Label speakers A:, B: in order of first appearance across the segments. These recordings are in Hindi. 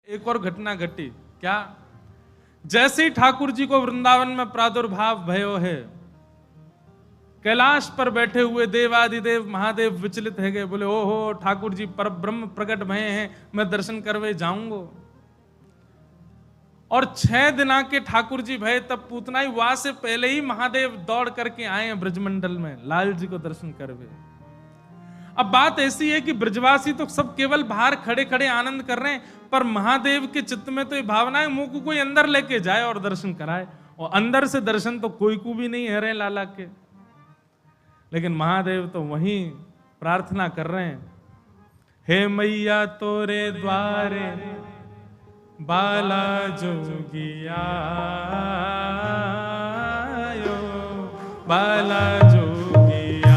A: एक और घटना घटी। क्या? जैसे ही ठाकुर जी को वृंदावन में प्रादुर्भाव भयो है, कैलाश पर बैठे हुए देवादिदेव महादेव विचलित है गए, बोले ओहो ठाकुर जी पर ब्रह्म प्रकट भये हैं, मैं दर्शन करवे जाऊंगो। और 6 दिना के ठाकुर जी भये, तब पूतनाई वहां से पहले ही महादेव दौड़ करके आए हैं ब्रजमंडल में लाल जी को दर्शन करवे। अब बात ऐसी है कि ब्रजवासी तो सब केवल बाहर खड़े खड़े आनंद कर रहे हैं, पर महादेव के चित्त में तो ये भावना है मुंह को कोई अंदर लेके जाए और दर्शन कराए, और अंदर से दर्शन तो कोई को भी नहीं है रहे लाला के। लेकिन महादेव तो वहीं प्रार्थना कर रहे हैं, हे मैया तोरे द्वारे बाला जोगिया बाला जोगिया,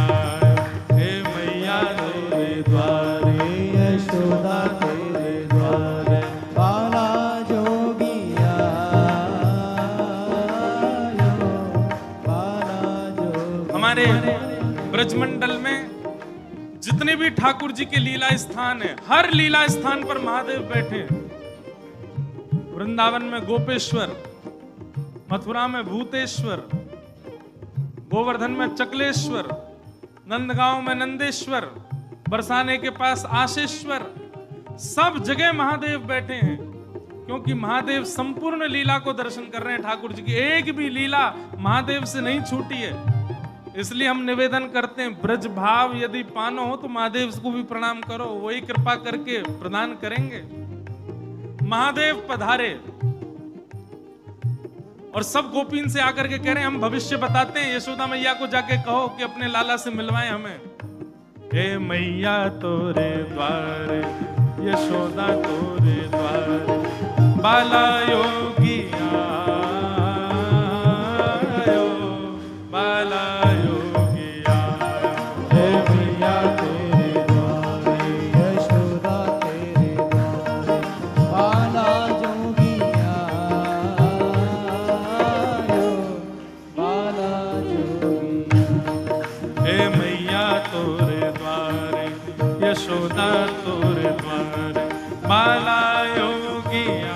A: हे मैया तोरे द्वारे यशोदा तेरे द्वारे बाला जोगिया बाला जोगिया। हमारे ब्रजमंडल में जितने भी ठाकुर जी के लीला स्थान है, हर लीला स्थान पर महादेव बैठे हैं। वृंदावन में गोपेश्वर, मथुरा में भूतेश्वर, गोवर्धन में चकलेश्वर, नंदगांव में नंदेश्वर, बरसाने के पास आशेश्वर, सब जगह महादेव बैठे हैं, क्योंकि महादेव संपूर्ण लीला को दर्शन कर रहे हैं। ठाकुर जी की एक भी लीला महादेव से नहीं छूटी है। इसलिए हम निवेदन करते हैं, ब्रज भाव यदि पानो हो तो महादेव को भी प्रणाम करो, वही कृपा करके प्रदान करेंगे। महादेव पधारे और सब गोपीन से आकर के कह रहे हैं हम भविष्य बताते हैं, यशोदा मैया को जाके कहो कि अपने लाला से मिलवाएं हमें। हे मैया तोरे द्वारे यशोदा तोरे द्वारे बाला योगिया बाला योगिया, हे मैया तेरे द्वारे यशोदा तेरे द्वारे बाला जोगिया बाला जोगिया, हे मैया तोरे द्वारे यशोदा तोरे द्वारे बाला योगिया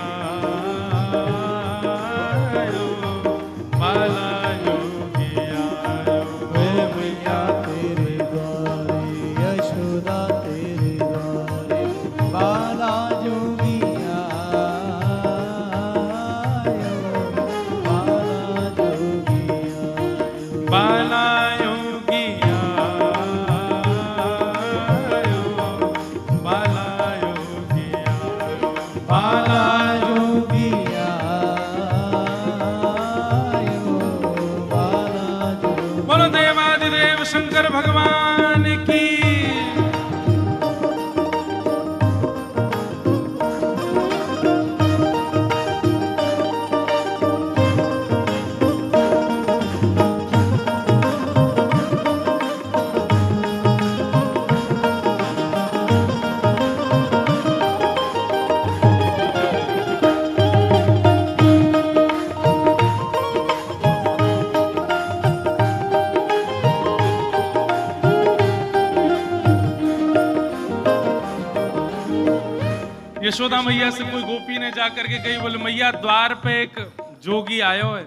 A: बाला योगिया, हे मैया तेरे द्वारे यशोदा तेरे द्वारे बाला जोगिया बाला जोगिया बाला योगिया बाला योगिया बाला योगिया बाला जोगिया। बोलो देवादिदेव शंकर भगवान की। यशोदा मैया से कोई गोपी ने जाकर के कही, बोले मैया द्वार पे एक जोगी आयो है,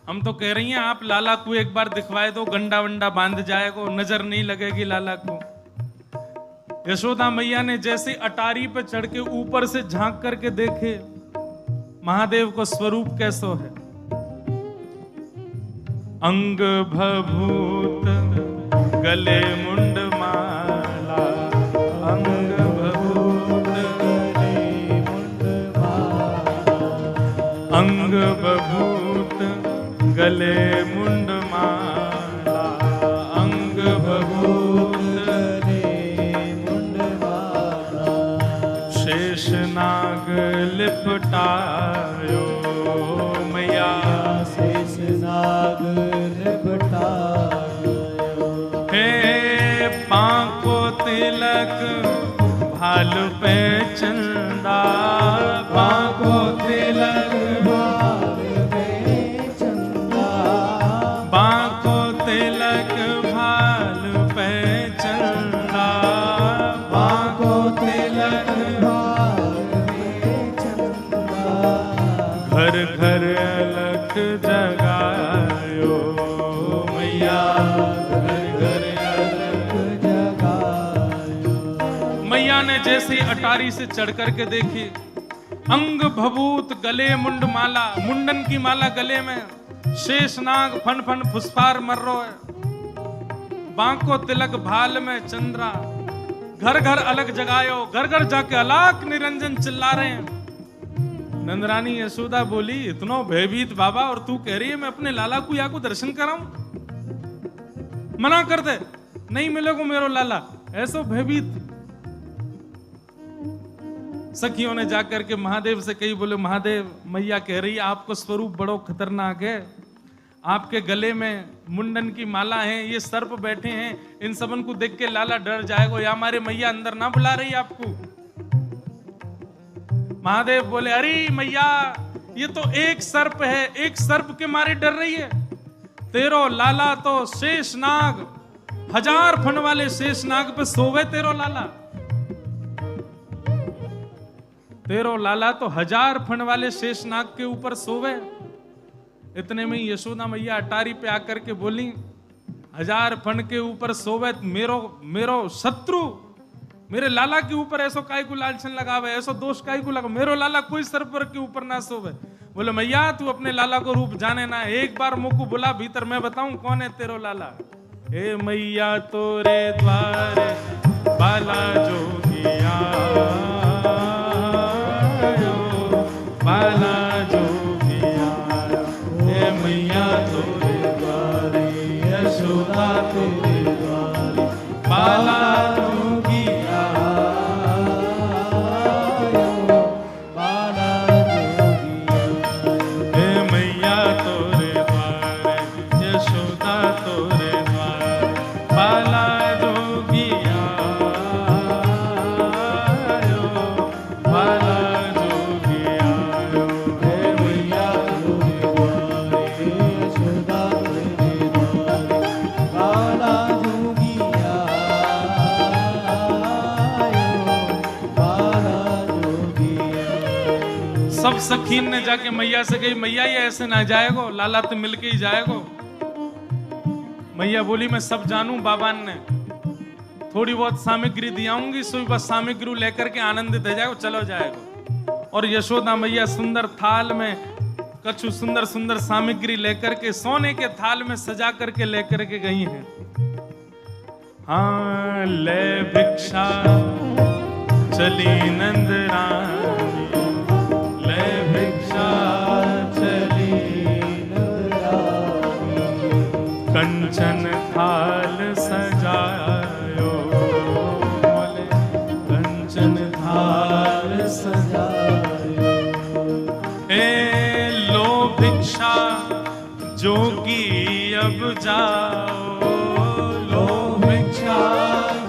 A: हम तो कह रही हैं आप लाला को एक बार दिखवाए दो, गंडा वंडा बांध जाएगा, नजर नहीं लगेगी लाला को। यशोदा मैया ने जैसे अटारी पे चढ़ के ऊपर से झांक करके देखे महादेव को स्वरूप कैसो है, अंग भभूत गले मुंड माला, अंग अंग बभूत गले मुंड माला, अंग बभूत गले मुंड माला, शेष नाग लिपटायो मैया शेष नाग लिपटायो, हे पांको तिलक भालू पे चंदा, पांको तिलक बांको तिलक भाल पे चंदा, बांको तिलक भाल पे घर अलख जगायो मैया, घर घर अलख जगायो। मैया ने जैसे अटारी से चढ़ करके देखी, अंग भभूत गले मुंड माला, मुंडन की माला गले में, शेषनाग फन फन फुसफार मर्रो है, बांको तिलक भाल में चंद्रा, घर घर अलग जगायो, घर घर जाके अलाक निरंजन चिल्ला रहे हैं। नंदरानी यशोदा बोली, इतना भयभीत बाबा, और तू कह रही है मैं अपने लाला को या को दर्शन कराऊं? मना कर दे, नहीं मिलेगा मेरो लाला। ऐसो भयभीत। सखियों ने जाकर के महादेव से कही, बोले महादेव मैया कह रही है आपको स्वरूप बड़ो खतरनाक है, आपके गले में मुंडन की माला है, ये सर्प बैठे हैं, इन सबन को देख के लाला डर जाएगा, या हमारे मैया अंदर ना बुला रही आपको। महादेव बोले अरे मैया ये तो एक सर्प है, एक सर्प के मारे डर रही है, तेरो लाला तो शेषनाग, 1000 फन वाले शेषनाग पे सोवे तेरो लाला, तेरो लाला तो 1000 फन वाले शेषनाग के ऊपर सोवे। इतने में यशोदा मैया अटारी पे आकर के बोली, 1000 फन के ऊपर सोवे मेरो शत्रु मेरे लाला के ऊपर ऐसो काय को लालचन लगावे, ऐसो दोष काय को लगा, मेरो लाला कोई सर्पर के ऊपर ना सोवे। बोले मैया तू अपने लाला को रूप जाने ना, एक बार मुझको बुला भीतर, मैं बताऊं कौन है तेरो लाला। हे मैया तोरे द्वारे बाला जोगिया, बाला जोगिया, हे मैया तोरे द्वारे, यशोदा तोरे द्वारे, बाला जोगिया, बाला जोगिया, हे मैया तोरे द्वारे, यशोदा तोरे द्वारे, बाला जोगिया, बाला सब सखीन ने जाके मैया से कही, मैया ये ऐसे ना जाएगो, लाला तो मिलके ही जाएगो। मैया बोली मैं सब जानूं, बाबा ने थोड़ी बहुत सामग्री दियाऊंगी, सो बस सामग्री लेकर के आनंदित हो जाएगो, चलो जाएगो। और यशोदा मैया सुंदर थाल में कछु सुंदर सुंदर सामग्री लेकर के, सोने के थाल में सजा करके लेकर के गई हैं। हाँ ले भिक्षा चली नंदरानी, ले भिक्षा चली नंदरानी, कंचन थाल सजायो, बोले कंचन थाल सजायो। ए लो भिक्षा जोगी अब जाओ, लो भिक्षा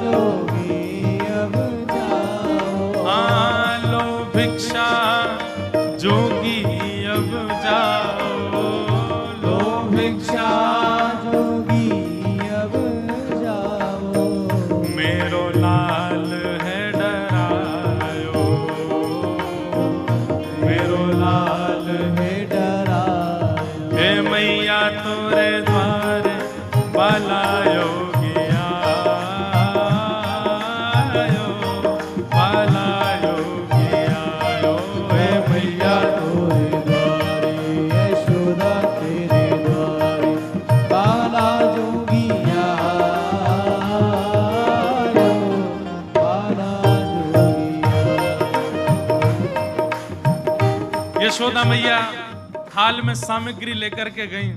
A: जोगी अब जाओ, हाँ लो भिक्षा जोगी अब जाओ, लो भिक्षा जोगी अब जाओ, मेरो लाल है डरायो, मेरो लाल है डरायो, हे मैया तोरे द्वारे बालायो गया, बालायो गया, हे मैया तोरे द्वारे, यशोदा तेरे द्वारे, बाला जोगिया, बाला जोगिया। यशोदा मैया थाल में सामग्री लेकर के गई।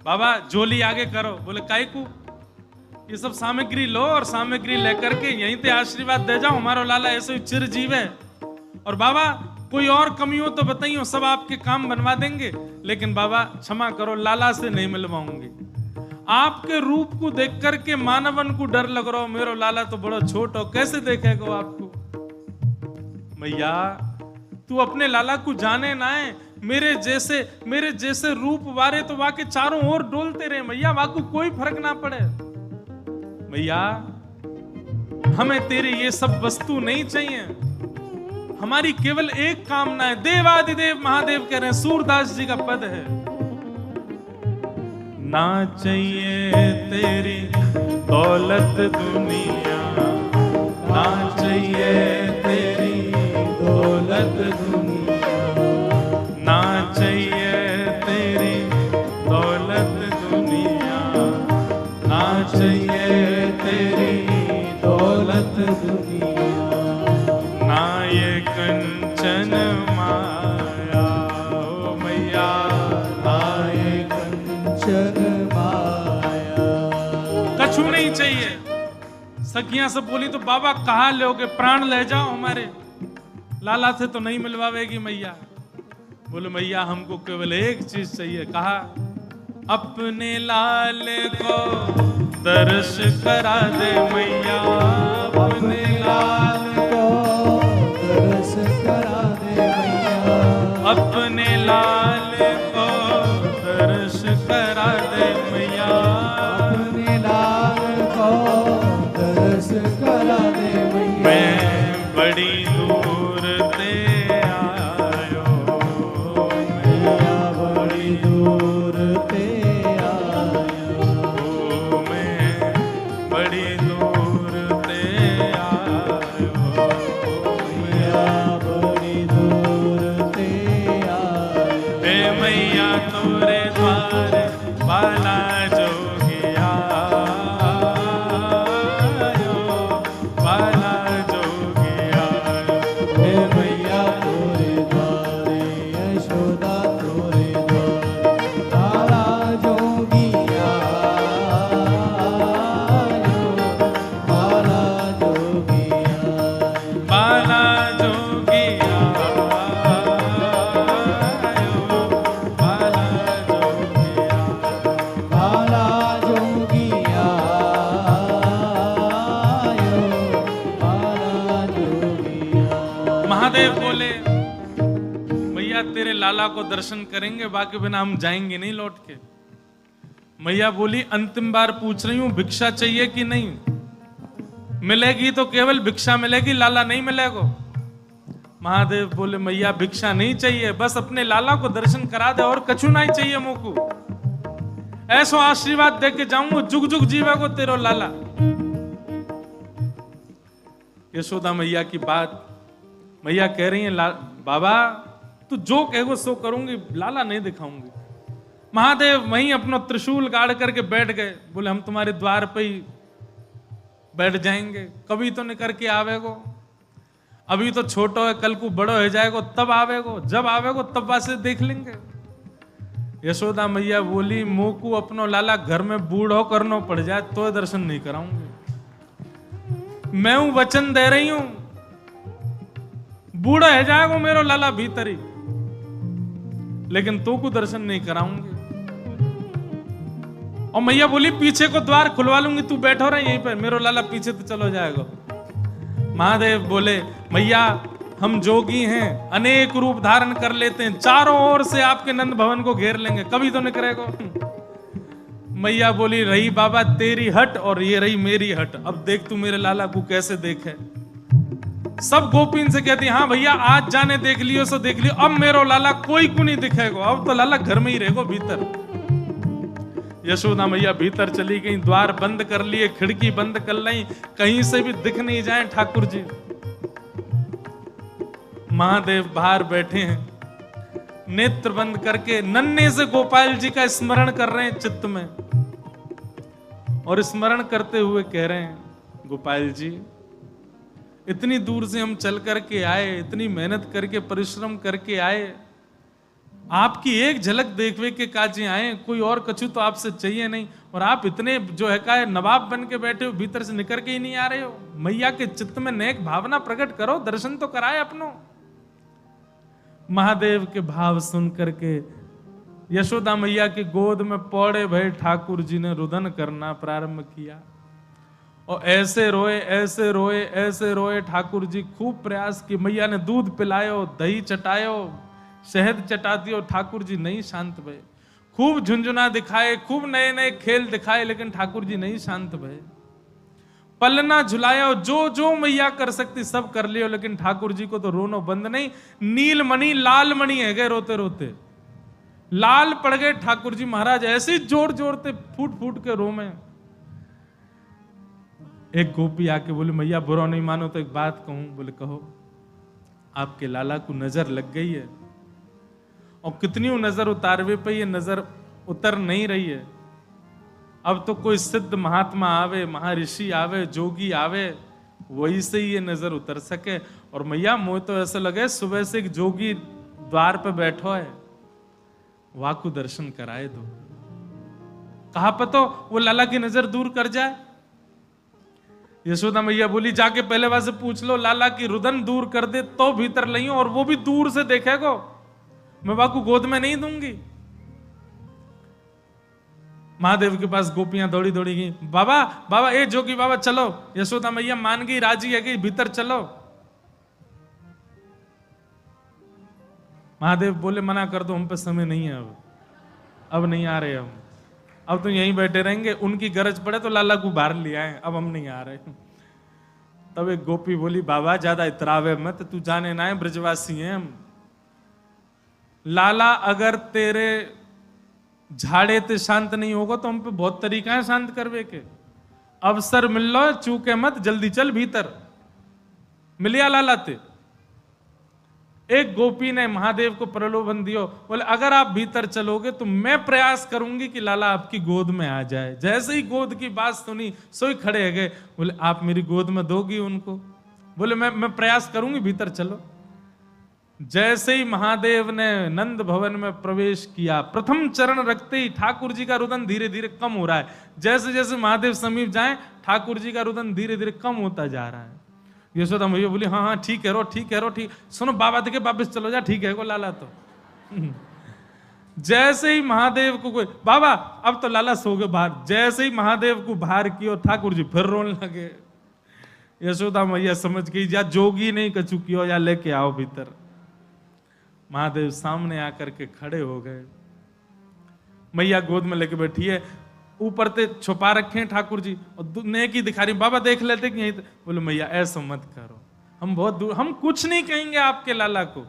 A: बाबा झोली आगे करो। बोले काहे को? ये सब सामग्री लो और सामग्री लेकर के यहीं पे आशीर्वाद दे जाओ, हमारा लाला ऐसे चिरजीव है। और बाबा कोई और कमी हो तो बताइए, सब आपके काम बनवा देंगे, लेकिन बाबा क्षमा करो, लाला से नहीं मिलवाऊंगी। आपके रूप को देख करके मानवन को डर लग रहा हो, मेरा लाला तो बड़ा छोट हो, कैसे देखेगा आपको? मैया तू अपने लाला को जाने ना है, मेरे जैसे रूप वारे तो वाके चारों ओर डोलते रहे मैया, वाको कोई फर्क ना पड़े। मैया हमें तेरे ये सब वस्तु नहीं चाहिए, हमारी केवल एक कामना है, देवादिदेव महादेव कह रहे हैं, सूरदास जी का पद है, ना चाहिए तेरी दौलत दुनिया, ना चाहिए तेरी दौलत दुनिया, ना चाहिए तेरी दौलत दुनिया, ना चाहिए तेरी दौलत दुनिया, ना ये कंचन माया, ओ मैया, ना ये कंचन माया। कछु नहीं चाहिए। सखियां सब बोली तो बाबा कहाँ लोगे, प्राण ले जाओ हमारे, लाला से तो नहीं मिलवावेगी मैया। बोले मैया हमको केवल एक चीज चाहिए। कहा अपने लाल को दर्श करा दे मैया, अपने लाल को दर्श करा दे मैया, अपने लाल को दर्श करा दे मैया, अपने लाल को दर्श करा दे मैया। मैं बड़ी दूर ते आयो मैया, बड़ी दूर ते आयो, मैं बड़ी दूर ते आयो मैया, बड़ी दूर ते आयो। हे मैया तोरे द्वार बाला जोगिया, बाला जोगिया, हे मैया तोरे द्वारे, यशोदा तोरे द्वारे, बाला जोगिया, बाला जोगिया, बाला जोगिया, बाला जोगिया, बाला जोगिया, बाला जोगिया। महादेव बोले मैया तेरे लाला को दर्शन करेंगे, बाकी बिना हम जाएंगे नहीं लौट के। मैया बोली अंतिम बार पूछ रही हूं, भिक्षा चाहिए कि नहीं? मिलेगी तो केवल भिक्षा मिलेगी, लाला नहीं मिलेगा। महादेव बोले मैया भिक्षा नहीं चाहिए, बस अपने लाला को दर्शन करा दे और कछु नहीं चाहिए मोको। ऐसो आशीर्वाद दे के जाऊंगा, जुग जुग जीवे को तेरो लाला। यशोदा मैया की बात, मैया कह रही है बाबा तू जो कहेगो सो करूंगी, लाला नहीं दिखाऊंगी। महादेव वहीं अपना त्रिशूल गाड़ करके बैठ गए। बोले हम तुम्हारे द्वार पे ही बैठ जाएंगे, कभी तो निकर के आवेगो, अभी तो छोटो है, कल को बड़ो हो जाएगो तब आवेगो, जब आवेगो तब वासे देख लेंगे। यशोदा मैया बोली मोकू अपनो लाला घर में बूढ़ो करनो पड़ जाए तो दर्शन नहीं कराऊंगी। मैं हूं वचन दे रही हूं, बूढ़ा है जाएगो मेरो लाला भीतर ही, लेकिन तो को दर्शन नहीं कराऊंगी। और मैया बोली पीछे को द्वार खुलवा लूंगी, तू बैठो रहा यहीं पर, मेरो लाला पीछे तो चलो जाएगा। महादेव बोले मैया हम जोगी हैं, अनेक रूप धारण कर लेते हैं, चारों ओर से आपके नंद भवन को घेर लेंगे, कभी तो निकलेगा। मैया बोली रही बाबा तेरी हट और ये रही मेरी हट, अब देख तू मेरे लाला को कैसे देखे। सब गोपीन से कहती हाँ भैया आज जाने देख लियो सो देख लियो, अब मेरो लाला कोई को नहीं दिखेगा, अब तो लाला घर में ही रहेगा भीतर। यशोदा मैया भीतर चली गई, द्वार बंद कर लिए, खिड़की बंद कर ली, कहीं से भी दिख नहीं जाए ठाकुर जी। महादेव बाहर बैठे हैं, नेत्र बंद करके नन्हे से गोपाल जी का स्मरण कर रहे हैं चित्त में, और स्मरण करते हुए कह रहे हैं गोपाल जी इतनी दूर से हम चल करके आए, इतनी मेहनत करके परिश्रम करके आए, आपकी एक झलक देखने के काजे आए, कोई और कछु तो आपसे चाहिए नहीं, और आप इतने जो है का नवाब बन के बैठे हो, भीतर से निकल के ही नहीं आ रहे हो। मैया के चित्त में नेक भावना प्रकट करो, दर्शन तो कराए अपनो। महादेव के भाव सुन करके यशोदा मैया की गोद में पौड़े भय ठाकुर जी ने रुदन करना प्रारंभ किया, और ऐसे रोए ऐसे रोए ऐसे रोए। ठाकुर जी खूब प्रयास की, मैया ने दूध पिलायो, दही चटायो, शहद चटा दियो, ठाकुर जी नहीं शांत भये। खूब झुंझुना दिखाए, खूब नए नए खेल दिखाए, लेकिन ठाकुर जी नहीं शांत भये। पलना झुलाया, जो जो मैया कर सकती सब कर लियो, लेकिन ठाकुर जी को तो रोनो बंद नहीं। नील मणि लाल मणि है गए रोते रोते, लाल पड़ गए ठाकुर जी महाराज, ऐसे ही जोर जोरते फूट फूट के रो में। एक गोपी आके बोले मैया बुरा नहीं मानो तो एक बात कहूं। बोले कहो। आपके लाला को नजर लग गई है, और कितनी नजर उतारवे पे ये नजर उतर नहीं रही है। अब तो कोई सिद्ध महात्मा आवे, महर्षि आवे, जोगी आवे, वही से ही ये नजर उतर सके। और मैया मुझे तो ऐसा लगे सुबह से एक जोगी द्वार पे बैठो है, वाकु दर्शन कराए दो। कहा पतो वो लाला की नजर दूर कर जाए। यशोदा मैया बोली जाके पहले वहां से पूछ लो, लाला की रुदन दूर कर दे तो भीतर लइयो, और वो भी दूर से देखेगो, मैं वाकु गोद में नहीं दूंगी। महादेव के पास गोपियां दौड़ी दौड़ी गई, बाबा बाबा ए जोगी बाबा चलो। यशोदा मैया मान गई, राजी है गई, भीतर चलो। महादेव बोले मना कर दो, हम पे समय नहीं है, अब नहीं आ रहे हम, अब तो यहीं बैठे रहेंगे, उनकी गरज पड़े तो लाला को बाहर ले आए, अब हम नहीं आ रहे। तब एक गोपी बोली बाबा ज्यादा इतरावे मत, तू जाने ना है ब्रजवासी हैं हम। लाला अगर तेरे झाड़े ते शांत नहीं होगा तो हम पे बहुत तरीका है शांत करवे के। अवसर मिल लो चूके मत, जल्दी चल भीतर। मिलिया लाला ते। एक गोपी ने महादेव को प्रलोभन दियो, बोले अगर आप भीतर चलोगे तो मैं प्रयास करूंगी कि लाला आपकी गोद में आ जाए। जैसे ही गोद की बात सुनी सोई खड़े है गए, बोले आप मेरी गोद में दोगी उनको? बोले मैं प्रयास करूंगी, भीतर चलो। जैसे ही महादेव ने नंद भवन में प्रवेश किया, प्रथम चरण रखते ही ठाकुर जी का रुदन धीरे धीरे कम हो रहा है। जैसे जैसे महादेव समीप जाए ठाकुर जी का रुदन धीरे धीरे कम होता जा रहा है। यशोदा मैया बोली हाँ हाँ ठीक है रो, ठीक है रो, ठीक। सुनो बाबा देखे वापिस चलो जा, ठीक है को लाला तो। जैसे ही महादेव को कोई बाबा अब तो लाला सो गए बाहर, जैसे ही महादेव को बाहर किया ठाकुर जी फिर रोने लगे। यशोदा मैया समझ गई या जोगी नहीं कछु कियो या लेके आओ भीतर। महादेव सामने आकर के खड़े हो गए, मैया गोद में लेके बैठी है, ऊपर ते छुपा रखे हैं ठाकुर जी, और नेकी दिखा रही, बाबा देख लेते कि यहीं। बोले मैया ऐसा मत करो, हम बहुत दूर, हम कुछ नहीं कहेंगे आपके लाला को।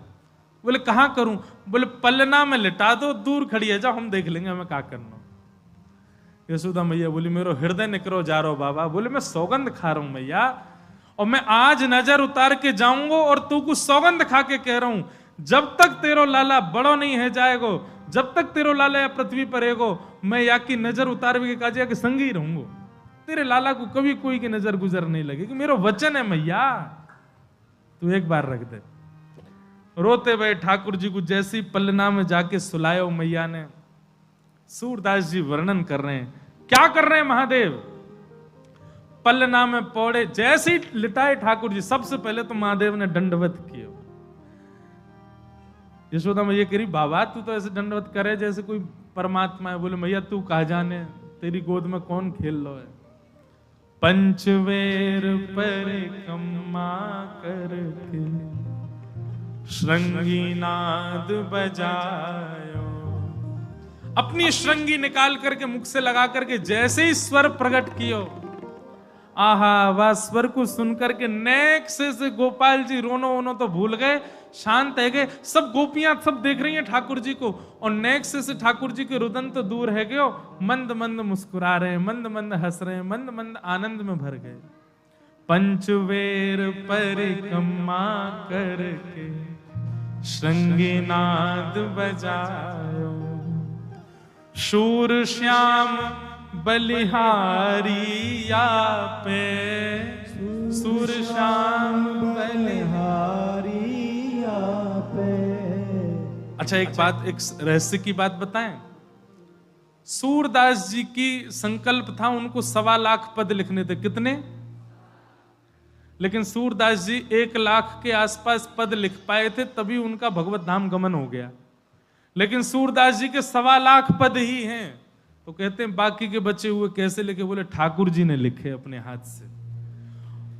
A: बोले कहाँ करूं? बोले पलना में लिटा दो, दूर खड़ी है, जाओ हम देख लेंगे हमें क्या करना। यशोदा मैया बोली मेरो हृदय निकरो जा रहा हो बाबा। बोले मैं सौगंध खा रहा हूं मैया, और मैं आज नजर उतार के जाऊंगा, और तू कुछ सौगंध खा के कह रहा हूं, जब तक तेरो लाला बड़ो नहीं है जाएगो, जब तक तेरो लाला या पृथ्वी पर रहेगो, मैं या की नजर उतार के काजिया के संग ही रहूंगो। तेरे लाला को कभी कोई की नजर गुजर नहीं लगेगी, मेरा वचन है मैया, तू एक बार रख दे। रोते हुए ठाकुर जी को जैसी पलना में जाके सुलायो मैया ने। सूरदास जी वर्णन कर रहे हैं, क्या कर रहे हैं महादेव? पलना में पौड़े, जैसे ही लिटाए ठाकुर जी, सबसे पहले तो महादेव ने दंडवत किया। यशोदा मैया कह रही बाबा तू तो ऐसे दंडवत करे जैसे कोई परमात्मा है। बोले मैया तू कहा जाने, तेरी गोद में कौन खेल लो है। पंचवेर परिक्रमा करके श्रृंगी नाद बजायो। अपनी श्रृंगी निकाल करके मुख से लगा करके जैसे ही स्वर प्रकट कियो, आहा वह स्वर को सुनकर के नेक से गोपाल जी रोनो वोनो तो भूल गए, शांत है गए। सब गोपियां सब देख रही हैं ठाकुर जी को, और नेक से ठाकुर जी के रुदन तो दूर है गए, मंद मंद मुस्कुरा रहे हैं, मंद मंद हंस रहे हैं, मंद मंद आनंद में भर गए। पंचवेर परिक्रमा करके श्रृंगी नाद बजायो, शूर श्याम बलिहारी पे, सूर श्याम बलिहारी पे। अच्छा एक बात, एक रहस्य की बात बताएं। सूरदास जी की संकल्प था उनको 1.25 लाख पद लिखने थे। कितने? लेकिन सूरदास जी 1 लाख के आसपास पद लिख पाए थे, तभी उनका भगवत धाम गमन हो गया। लेकिन सूरदास जी के 1.25 लाख पद ही हैं। तो कहते हैं बाकी के बचे हुए कैसे लिखे? बोले ठाकुर जी ने लिखे अपने हाथ से।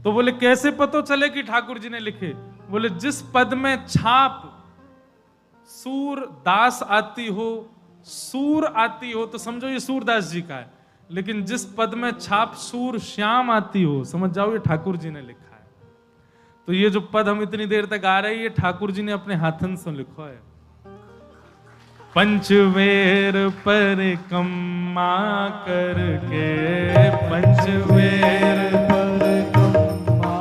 A: तो बोले कैसे पता चले कि ठाकुर जी ने लिखे? बोले जिस पद में छाप सूरदास आती हो, सूर आती हो, तो समझो ये सूरदास जी का है। लेकिन जिस पद में छाप सूर श्याम आती हो, समझ जाओ ये ठाकुर जी ने लिखा है। तो ये जो पद हम इतनी देर तक गा रहे हैं, ये ठाकुर जी ने अपने हाथन से लिखा है। पंचवेर पर कम्मा करके, पंचवेर पर कम्मा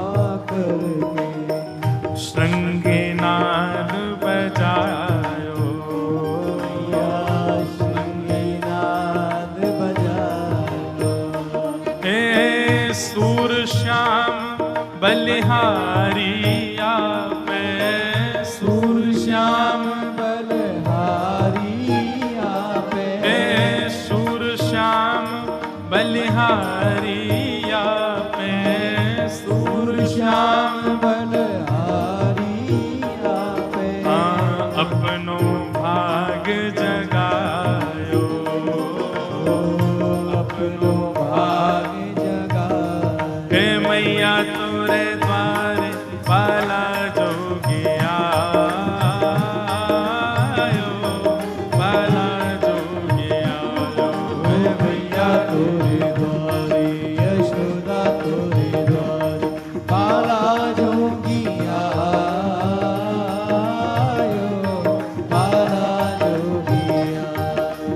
A: करके, श्रृंगीनाद बजायो, श्रृंगीनाद बजायो। हे सूर श्याम बलिहारी आपे, सूर श्याम बलिहारिया पे, सूर श्याम बलिहारिया पे, अपनो भाग जगायो, अपनो भाग जगायो। हे मैया तोरे द्वारे बाला जोगिया, बाला जोगिया। हे मैया तोरे द्वारे, यशोदा तोरे द्वारे, बाला जोगिया, बाला जोगिया,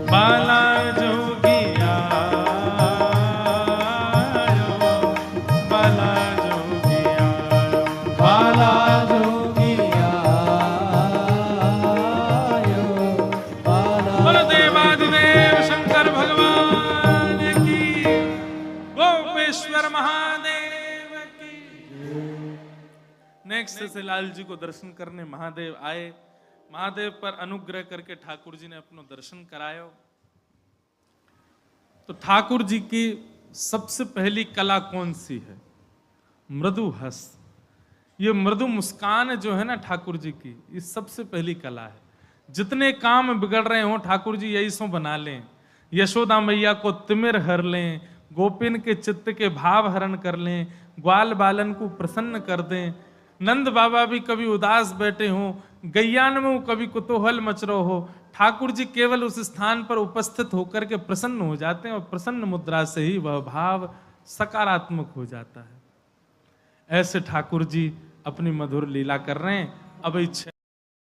A: बाला जोगिया, बाला जोगिया, बाला जोगिया, बोलो देवादिदेव शंकर भगवान की, गोपेश्वर महादेव की। नेक्स्ट से लाल जी को दर्शन करने महादेव आए। महादेव पर अनुग्रह करके ठाकुर जी ने अपनो दर्शन करायो। तो ठाकुर जी की सबसे पहली कला कौन सी है? मृदु हस्त। ये मृदु मुस्कान जो है ना ठाकुर जी की, ये सबसे पहली कला है। जितने काम बिगड़ रहे हो ठाकुर जी यही सो बना लें। यशोदा मैया को तिमिर हर लें, गोपिन के चित्त के भाव हरण कर लें, ग्वाल बालन को प्रसन्न कर दें। नंद बाबा भी कभी उदास बैठे हो, गैयान में कभी कुतूहल मच रहा हो, ठाकुर जी केवल उस स्थान पर उपस्थित होकर के प्रसन्न हो जाते हैं और प्रसन्न मुद्रा से ही वह भाव सकारात्मक हो जाता है। ऐसे ठाकुर जी अपनी मधुर लीला कर रहे हैं। अब इच्छा